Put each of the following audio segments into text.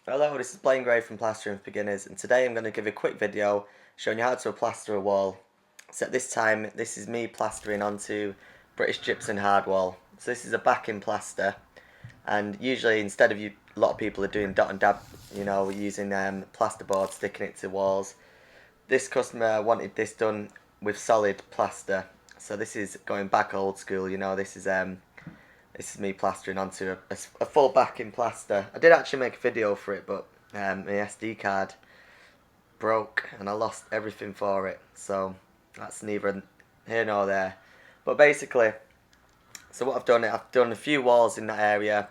Hello, this is Blaine Gray from Plastering for Beginners, and today I'm going to give a quick video showing you how to plaster a wall. So this time, this is me plastering onto British Gypsum Hardwall. So this is a backing plaster, and usually instead of a lot of people are doing dot and dab, using plasterboard, sticking it to walls. This customer wanted this done with solid plaster. So this is going back old school, this is me plastering onto a full backing plaster. I did actually make a video for it, but my SD card broke and I lost everything for it. So that's neither here nor there. But basically, so what I've done a few walls in that area.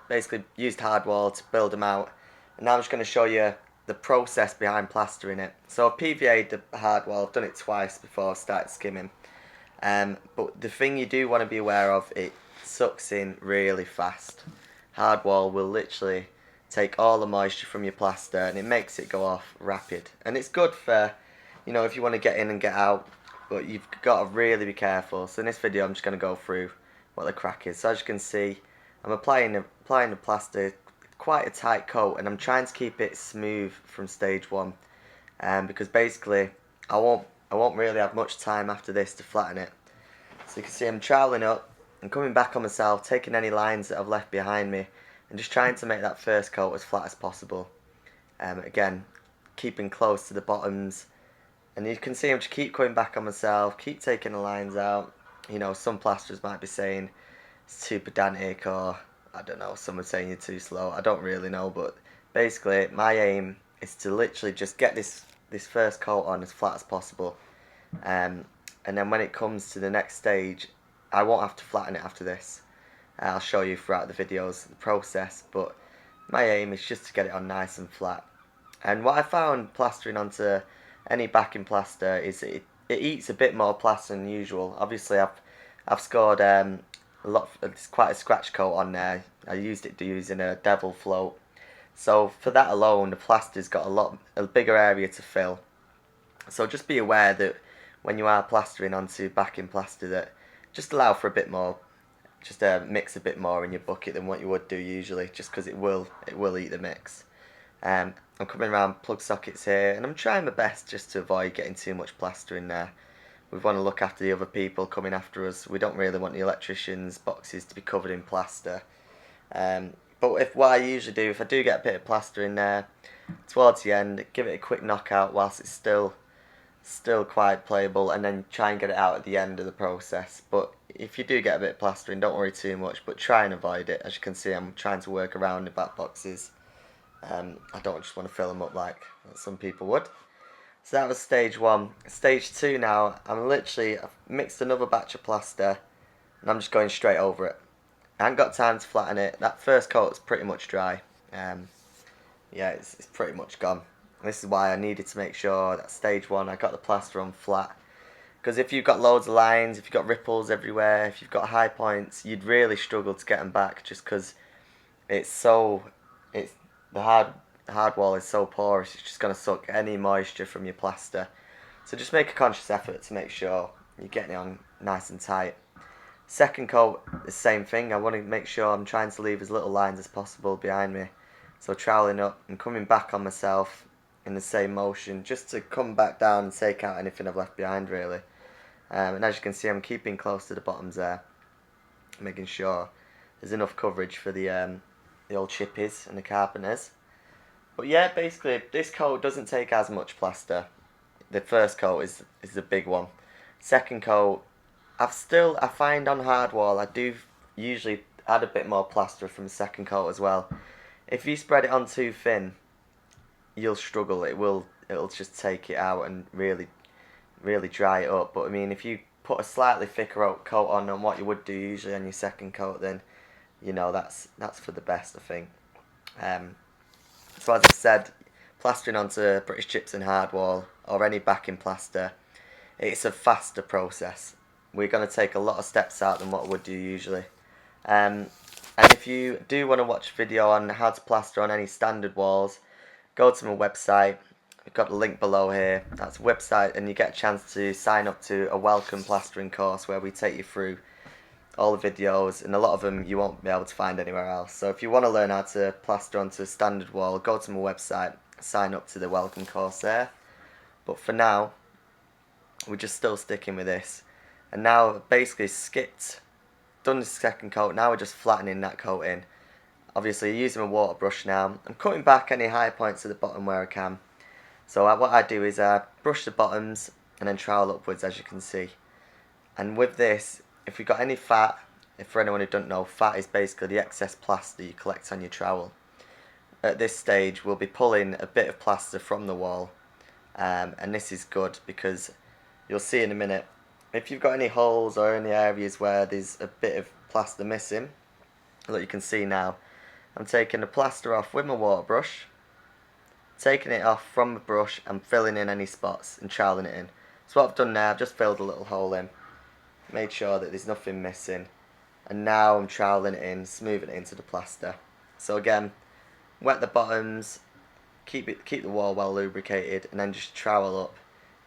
Basically used hardwall to build them out. And now I'm just going to show you the process behind plastering it. So I've PVA'd the hardwall. I've done it twice before I started skimming. But the thing you do want to be aware of, it sucks in really fast. Hardwall will literally take all the moisture from your plaster and it makes it go off rapid. And it's good for, if you want to get in and get out, but you've got to really be careful. So in this video I'm just going to go through what the crack is. So as you can see, I'm applying the plaster, quite a tight coat, and I'm trying to keep it smooth from stage one. Because basically I won't really have much time after this to flatten it. So you can see I'm troweling up and coming back on myself, taking any lines that I've left behind me and just trying to make that first coat as flat as possible. Again, keeping close to the bottoms, and you can see I'm just keep coming back on myself, keep taking the lines out. Some plasterers might be saying it's too pedantic, or I don't know, some are saying you're too slow. I don't really know, but basically my aim is to literally just get this first coat on as flat as possible. And then when it comes to the next stage, I won't have to flatten it after this. I'll show you throughout the videos the process, but my aim is just to get it on nice and flat. And what I found plastering onto any backing plaster is it eats a bit more plaster than usual. Obviously I've scored it's quite a scratch coat on there. I used it using a devil float. So for that alone, the plaster's got a bigger area to fill. So just be aware that when you are plastering onto backing plaster, that just allow for a bit more, just mix a bit more in your bucket than what you would do usually, just because it will eat the mix. I'm coming around plug sockets here, and I'm trying my best just to avoid getting too much plaster in there. We want to look after the other people coming after us. We don't really want the electricians' boxes to be covered in plaster. But what I usually do, if I do get a bit of plaster in there, towards the end, give it a quick knockout whilst it's still quite playable, and then try and get it out at the end of the process. But if you do get a bit of plastering, don't worry too much, but try and avoid it. As you can see, I'm trying to work around the back boxes. I don't just want to fill them up like some people would. So that was stage one. Stage two now, I've mixed another batch of plaster and I'm just going straight over it. I haven't got time to flatten it. That first coat's pretty much dry. Yeah, it's pretty much gone. This is why I needed to make sure that stage one I got the plaster on flat. Because if you've got loads of lines, if you've got ripples everywhere, if you've got high points, you'd really struggle to get them back, just because the hard wall is so porous, it's just going to suck any moisture from your plaster. So just make a conscious effort to make sure you're getting it on nice and tight. Second coat, the same thing. I want to make sure I'm trying to leave as little lines as possible behind me. So troweling up and coming back on myself in the same motion, just to come back down and take out anything I've left behind, really. And as you can see, I'm keeping close to the bottoms there, making sure there's enough coverage for the old chippies and the carpenters. But yeah, basically this coat doesn't take as much plaster. The first coat is the big one. Second coat, I find on hardwall I do usually add a bit more plaster from the second coat as well. If you spread it on too thin, you'll struggle. It'll just take it out and really dry it up. But I mean, if you put a slightly thicker coat on what you would do usually on your second coat, then that's for the best, I think. So as I said, plastering onto British Gypsum Hardwall or any backing plaster, it's a faster process. We're going to take a lot of steps out than what we would do usually. And if you do want to watch a video on how to plaster on any standard walls, go to my website. I've got the link below here. That's a website, and you get a chance to sign up to a welcome plastering course where we take you through all the videos, and a lot of them you won't be able to find anywhere else. So if you want to learn how to plaster onto a standard wall, go to my website, sign up to the welcome course there. But for now, we're just still sticking with this. And now basically done the second coat, now we're just flattening that coat in. Obviously using my water brush now, I'm cutting back any high points at the bottom where I can. So what I do is I brush the bottoms and then trowel upwards, as you can see. And with this, if you've got any fat, if for anyone who doesn't know, fat is basically the excess plaster you collect on your trowel. At this stage we'll be pulling a bit of plaster from the wall, and this is good because you'll see in a minute, if you've got any holes or any areas where there's a bit of plaster missing, look, you can see now, I'm taking the plaster off with my water brush, taking it off from the brush and filling in any spots and troweling it in. So what I've done now, I've just filled a little hole in, made sure that there's nothing missing, and now I'm troweling it in, smoothing it into the plaster. So again, wet the bottoms, keep the wall well lubricated, and then just trowel up,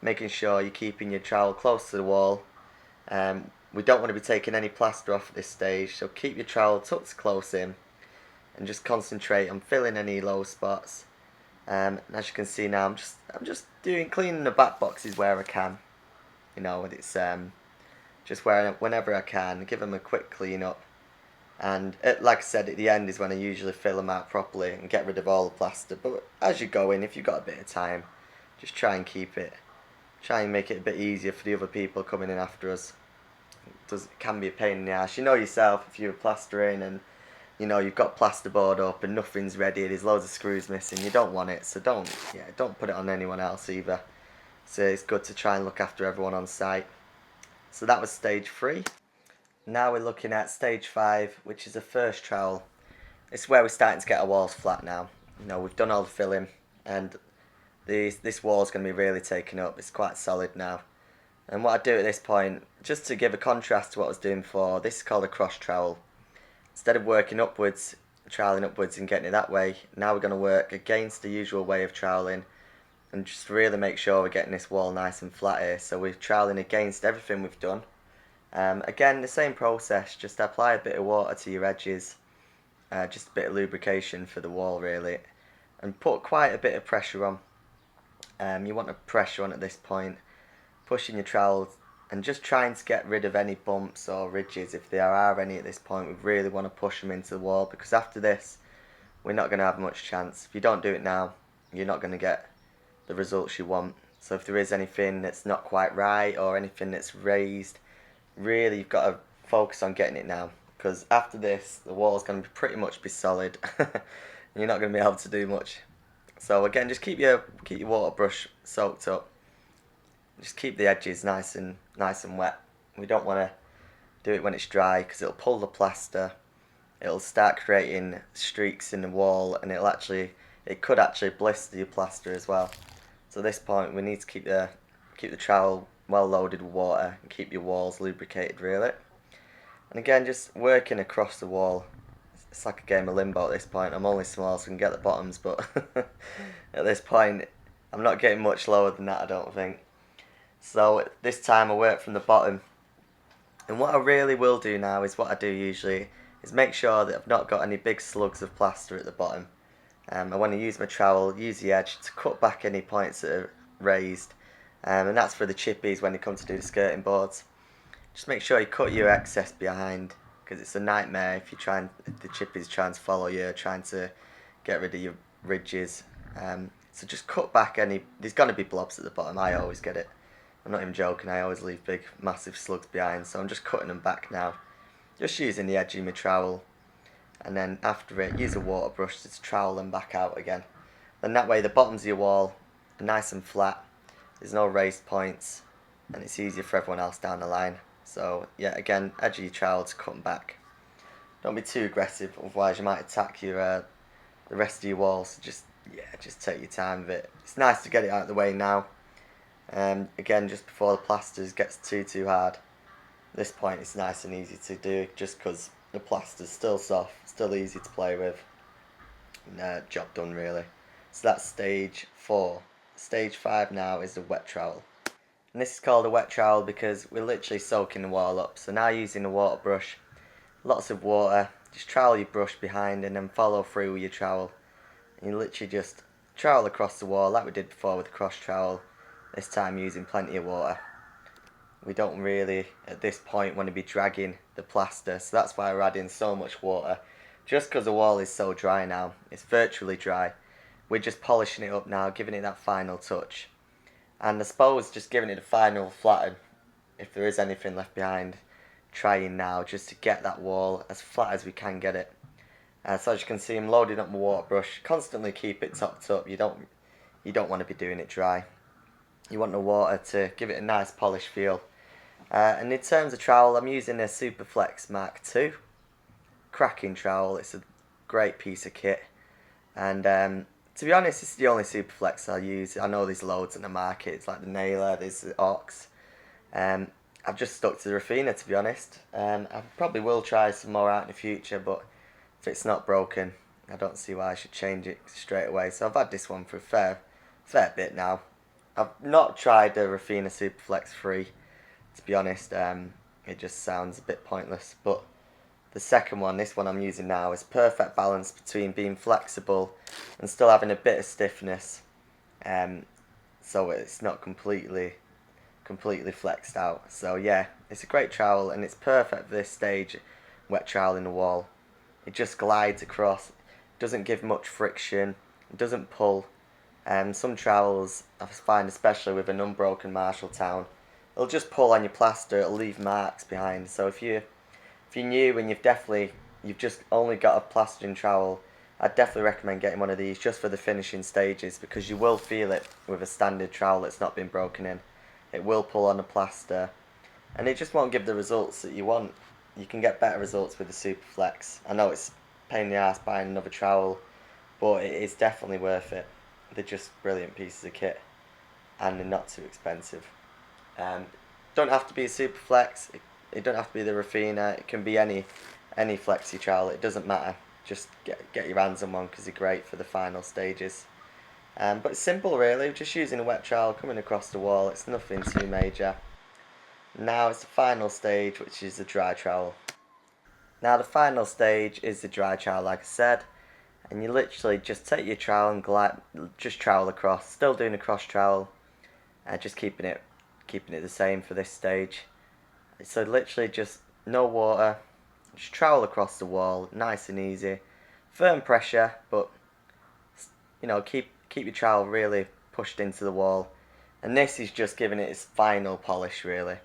making sure you're keeping your trowel close to the wall. We don't want to be taking any plaster off at this stage, so keep your trowel tucked close in and just concentrate on filling any low spots. And as you can see now, I'm just cleaning the back boxes where I can. You know, it's just whenever I can, give them a quick clean up. And like I said, at the end is when I usually fill them out properly and get rid of all the plaster. But as you go in, if you've got a bit of time, just try and make it a bit easier for the other people coming in after us. It can be a pain in the ass. You know yourself, if you're plastering and you know you've got plasterboard up and nothing's ready, there's loads of screws missing, you don't want it, so don't put it on anyone else either. So it's good to try and look after everyone on site. So that was stage 3. Now we're looking at stage 5, which is the first trowel. This is where we're starting to get our walls flat now. You know, we've done all the filling, and this wall's going to be really taken up. It's quite solid now. And what I do at this point, just to give a contrast to what I was doing before, this is called a cross trowel. Instead of working upwards, troweling upwards and getting it that way, now we're going to work against the usual way of troweling and just really make sure we're getting this wall nice and flat here. So we're troweling against everything we've done. Again, the same process, just apply a bit of water to your edges, just a bit of lubrication for the wall really, and put quite a bit of pressure on. You want a pressure on at this point, pushing your trowel and just trying to get rid of any bumps or ridges. If there are any at this point, we really want to push them into the wall, because after this we're not going to have much chance. If you don't do it now, you're not going to get the results you want. So if there is anything that's not quite right or anything that's raised, really you've got to focus on getting it now, because after this the wall's going to pretty much be solid and you're not going to be able to do much. So again, just keep your water brush soaked up. Just keep the edges nice and wet. We don't want to do it when it's dry, because it'll pull the plaster, it'll start creating streaks in the wall, and it could actually blister your plaster as well. So at this point we need to keep the trowel well loaded with water and keep your walls lubricated really. And again, just working across the wall. It's like a game of limbo at this point. I'm only small, so I can get the bottoms, but at this point I'm not getting much lower than that, I don't think. So this time I work from the bottom. And what I really will do now is what I do usually, is make sure that I've not got any big slugs of plaster at the bottom. I want to use my trowel, use the edge to cut back any points that are raised. And that's for the chippies when they come to do the skirting boards. Just make sure you cut your excess behind, because it's a nightmare if the chippies trying to follow you, trying to get rid of your ridges. So just cut back there's going to be blobs at the bottom, I always get it. I'm not even joking, I always leave big massive slugs behind, so I'm just cutting them back now. Just using the edge of my trowel, and then after it, use a water brush to trowel them back out again. Then that way the bottoms of your wall are nice and flat, there's no raised points, and it's easier for everyone else down the line. So yeah, again, edge of your trowel to cut them back. Don't be too aggressive, otherwise you might attack the rest of your wall, so just take your time with it. It's nice to get it out of the way now. Again, just before the plasters gets too hard. At this point it's nice and easy to do, just because the plaster's still soft, still easy to play with. And, job done really. So that's stage 4. Stage 5 now is the wet trowel. And this is called a wet trowel because we're literally soaking the wall up. So now using a water brush, lots of water, just trowel your brush behind and then follow through with your trowel. And you literally just trowel across the wall like we did before with the cross trowel, this time using plenty of water. We don't really at this point want to be dragging the plaster, so that's why we're adding so much water. Just because the wall is so dry now, it's virtually dry. We're just polishing it up now, giving it that final touch. And I suppose just giving it a final flatten, if there is anything left behind, trying now just to get that wall as flat as we can get it. So as you can see, I'm loading up my water brush. Constantly keep it topped up. You don't want to be doing it dry. You want the water to give it a nice polished feel. And in terms of trowel, I'm using a Superflex Mark II. Cracking trowel. It's a great piece of kit. And to be honest, this is the only Superflex I'll use. I know there's loads in the market. It's like the Naylor, there's the Ox. I've just stuck to the Rafina, to be honest. I probably will try some more out in the future, but if it's not broken, I don't see why I should change it straight away. So I've had this one for a fair bit now. I've not tried the Rafina Superflex 3, to be honest. It just sounds a bit pointless. But the second one, this one I'm using now, is perfect balance between being flexible and still having a bit of stiffness. So it's not completely flexed out. So yeah, it's a great trowel and it's perfect for this stage, wet trowel in the wall. It just glides across, doesn't give much friction, it doesn't pull. Some trowels, I find especially with an unbroken Marshalltown, it'll just pull on your plaster, it'll leave marks behind. So if you're new and you've just only got a plastering trowel, I'd definitely recommend getting one of these just for the finishing stages, because you will feel it with a standard trowel that's not been broken in. It will pull on the plaster and it just won't give the results that you want. You can get better results with the Superflex. I know it's a pain in the ass buying another trowel, but it is definitely worth it. They're just brilliant pieces of kit and they're not too expensive. Don't have to be a Superflex, it don't have to be the Rafina, it can be any flexi trowel, it doesn't matter. Just get your hands on one because they're great for the final stages. But it's simple really, just using a wet trowel, coming across the wall, it's nothing too major. Now it's the final stage, which is the dry trowel. Now the final stage is the dry trowel, like I said, and you literally just take your trowel and just trowel across, still doing a cross trowel, just keeping it the same for this stage. So literally just no water, just trowel across the wall, nice and easy, firm pressure, but keep your trowel really pushed into the wall. And this is just giving it its final polish really.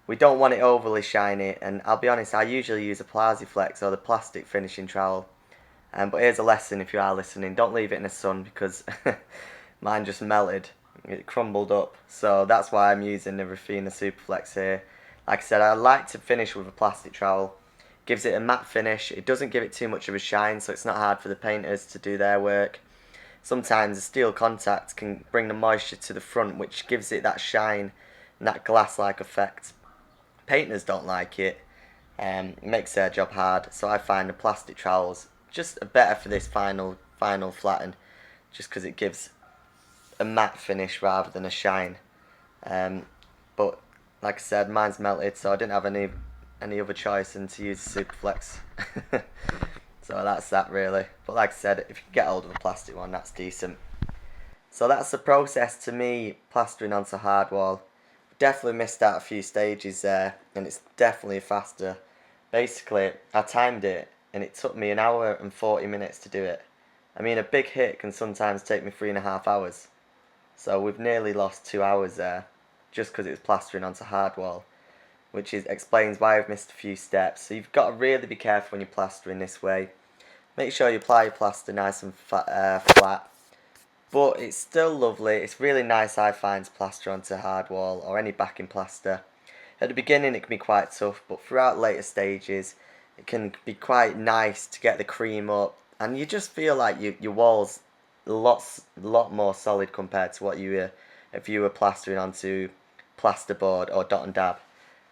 We don't want it overly shiny, and I'll be honest, I usually use a Plasiflex or the plastic finishing trowel. But here's a lesson if you are listening, don't leave it in the sun because mine just melted, it crumbled up. So that's why I'm using the Rafina Superflex here. Like I said, I like to finish with a plastic trowel. Gives it a matte finish, it doesn't give it too much of a shine, so it's not hard for the painters to do their work. Sometimes the steel contact can bring the moisture to the front, which gives it that shine and that glass-like effect. Painters don't like it, it makes their job hard, so I find the plastic trowels just better for this final flatten, just because it gives a matte finish rather than a shine. But like I said, mine's melted, so I didn't have any other choice than to use the Superflex. So that's that really. But like I said, if you can get hold of a plastic one, that's decent. So that's the process to me plastering onto hardwall. Definitely missed out a few stages there, and it's definitely faster. Basically, I timed it and it took me 1 hour and 40 minutes to do it. I mean, a big hit can sometimes take me 3.5 hours. So we've nearly lost 2 hours there, just because it was plastering onto hardwall, which explains why I've missed a few steps. So you've got to really be careful when you're plastering this way. Make sure you apply your plaster nice and flat. But it's still lovely. It's really nice, I find, to plaster onto hardwall or any backing plaster. At the beginning it can be quite tough, but throughout later stages it can be quite nice to get the cream up, and you just feel like your wall's a lot more solid compared to what if you were plastering onto plasterboard or dot and dab.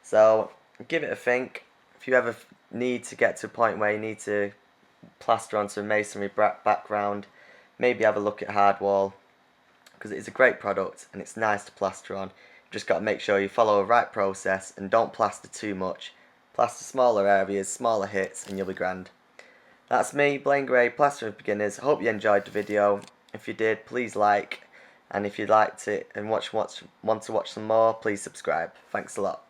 So give it a think. If you ever need to get to a point where you need to plaster onto a masonry background, maybe have a look at hardwall, because it's a great product and it's nice to plaster on. Just got to make sure you follow the right process and don't plaster too much. Plaster smaller areas, smaller hits, and you'll be grand. That's me, Blaine Gray, Plastering for Beginners. Hope you enjoyed the video. If you did, please like, and if you liked it and want to watch some more, please subscribe. Thanks a lot.